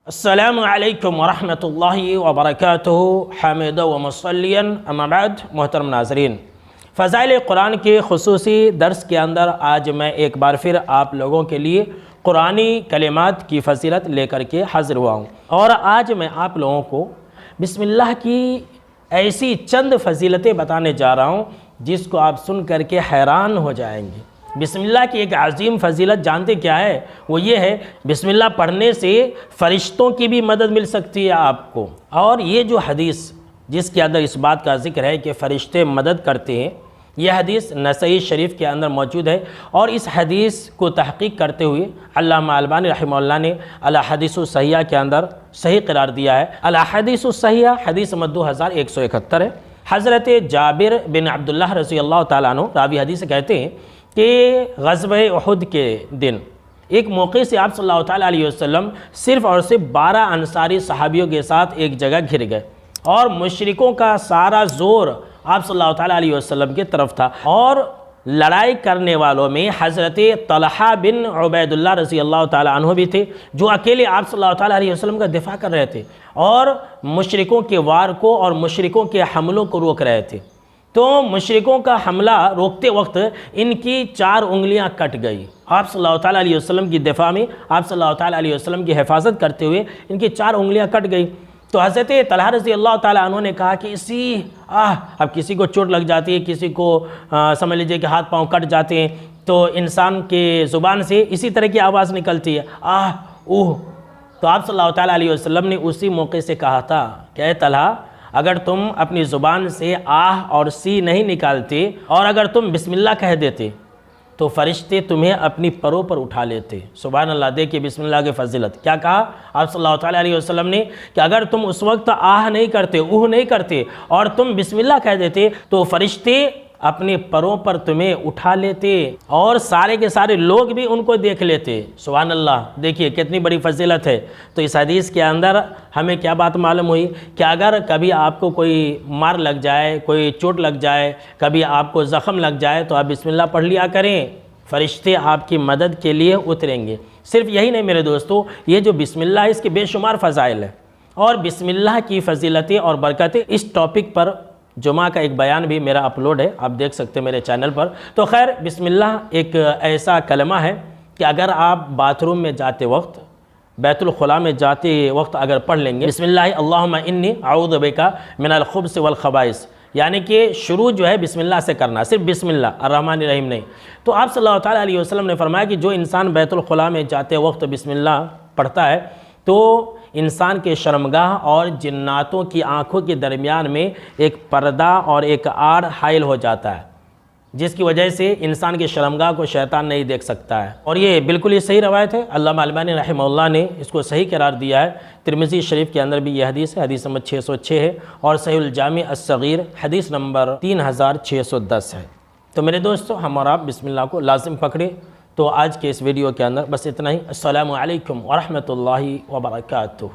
السلام علیکم ورحمۃ اللہ وبرکاتہ حامد و مصلیاً اما بعد۔ محترم ناظرین، فضائل قرآن کے خصوصی درس کے اندر آج میں ایک بار پھر آپ لوگوں کے لیے قرآنی کلمات کی فضیلت لے کر کے حاضر ہوا ہوں، اور آج میں آپ لوگوں کو بسم اللہ کی ایسی چند فضیلتیں بتانے جا رہا ہوں جس کو آپ سن کر کے حیران ہو جائیں گے۔ بسم اللہ کی ایک عظیم فضیلت جانتے کیا ہے؟ وہ یہ ہے، بسم اللہ پڑھنے سے فرشتوں کی بھی مدد مل سکتی ہے آپ کو۔ اور یہ جو حدیث جس کے اندر اس بات کا ذکر ہے کہ فرشتے مدد کرتے ہیں، یہ حدیث نسائی شریف کے اندر موجود ہے، اور اس حدیث کو تحقیق کرتے ہوئے علامہ البانی رحمہ اللہ نے الاحادیث الصحیحہ کے اندر صحیح قرار دیا ہے۔ الاحادیث الصحیحہ حدیث نمبر 2171 ہے۔ حضرت جابر بن عبداللہ رضی اللہ تعالیٰ عنہ راوی حدیث کہتے ہیں کہ غزوہ احد کے دن ایک موقع سے آپ صلی اللہ علیہ وسلم صرف اور صرف 12 انصاری صحابیوں کے ساتھ ایک جگہ گھر گئے، اور مشرکوں کا سارا زور آپ صلی اللہ علیہ وسلم کی طرف تھا، اور لڑائی کرنے والوں میں حضرت طلحہ بن عبید اللہ رضی اللہ تعالیٰ عنہ بھی تھے، جو اکیلے آپ صلی اللہ علیہ وسلم کا دفاع کر رہے تھے اور مشرکوں کے وار کو اور مشرکوں کے حملوں کو روک رہے تھے۔ تو مشرکوں کا حملہ روکتے وقت ان کی 4 انگلیاں کٹ گئی۔ آپ صلی اللہ علیہ وسلم کی دفاع میں، آپ صلی اللہ علیہ وسلم کی حفاظت کرتے ہوئے ان کی 4 انگلیاں کٹ گئی۔ تو حضرت طلحہ رضی اللہ تعالیٰ عنہ نے کہا کہ اب کسی کو چوٹ لگ جاتی ہے، کسی کو سمجھ لیجئے کہ ہاتھ پاؤں کٹ جاتے ہیں، تو انسان کے زبان سے اسی طرح کی آواز نکلتی ہے، تو آپ صلی اللہ علیہ وسلم نے اسی موقع سے کہا تھا کہ اے طلحہ، اگر تم اپنی زبان سے اور سی نہیں نکالتے، اور اگر تم بسم اللہ کہہ دیتے، تو فرشتے تمہیں اپنی پروں پر اٹھا لیتے۔ سبحان اللہ، دیکھیے بسم اللہ کی فضیلت کیا کہا آپ صلی اللہ علیہ وسلم نے کہ اگر تم اس وقت نہیں کرتے، نہیں کرتے، اور تم بسم اللہ کہہ دیتے، تو فرشتے اپنے پروں پر تمہیں اٹھا لیتے، اور سارے کے سارے لوگ بھی ان کو دیکھ لیتے۔ سبحان اللہ، دیکھیے کتنی بڑی فضیلت ہے۔ تو اس حدیث کے اندر ہمیں کیا بات معلوم ہوئی کہ اگر کبھی آپ کو کوئی مار لگ جائے، کوئی چوٹ لگ جائے، کبھی آپ کو زخم لگ جائے، تو آپ بسم اللہ پڑھ لیا کریں، فرشتے آپ کی مدد کے لیے اتریں گے۔ صرف یہی نہیں میرے دوستو، یہ جو بسم اللہ ہے اس کے بے شمار فضائل ہیں، اور بسم اللہ کی فضیلتیں اور برکتیں، اس ٹاپک پر جمعہ کا ایک بیان بھی میرا اپلوڈ ہے، آپ دیکھ سکتے ہیں میرے چینل پر۔ تو خیر، بسم اللہ ایک ایسا کلمہ ہے کہ اگر آپ باتھ روم میں جاتے وقت، بیت الخلاء میں جاتے وقت اگر پڑھ لیں گے بسم اللہ اللہم انی اعوذ بک من الخبث والخبائث، یعنی کہ شروع جو ہے بسم اللہ سے کرنا، صرف بسم اللہ الرحمن الرحیم نہیں، تو آپ صلی اللہ علیہ وسلم نے فرمایا کہ جو انسان بیت الخلاء میں جاتے وقت بسم اللہ پڑھتا ہے، تو انسان کے شرمگاہ اور جناتوں کی آنکھوں کے درمیان میں ایک پردہ اور ایک آڑ حائل ہو جاتا ہے، جس کی وجہ سے انسان کے شرمگاہ کو شیطان نہیں دیکھ سکتا ہے۔ اور یہ بالکل ہی صحیح روایت ہے، علامہ البانی رحمہ اللہ نے اس کو صحیح قرار دیا ہے۔ ترمذی شریف کے اندر بھی یہ حدیث ہے، حدیث نمبر 606 ہے، اور صحیح الجامع الصغیر حدیث نمبر 3610 ہے۔ تو میرے دوستو، ہم اور آپ بسم اللہ کو لازم پکڑیں۔ تو آج کے اس ویڈیو کے اندر بس اتنا ہی۔ السلام علیکم ورحمۃ اللہ وبرکاتہ۔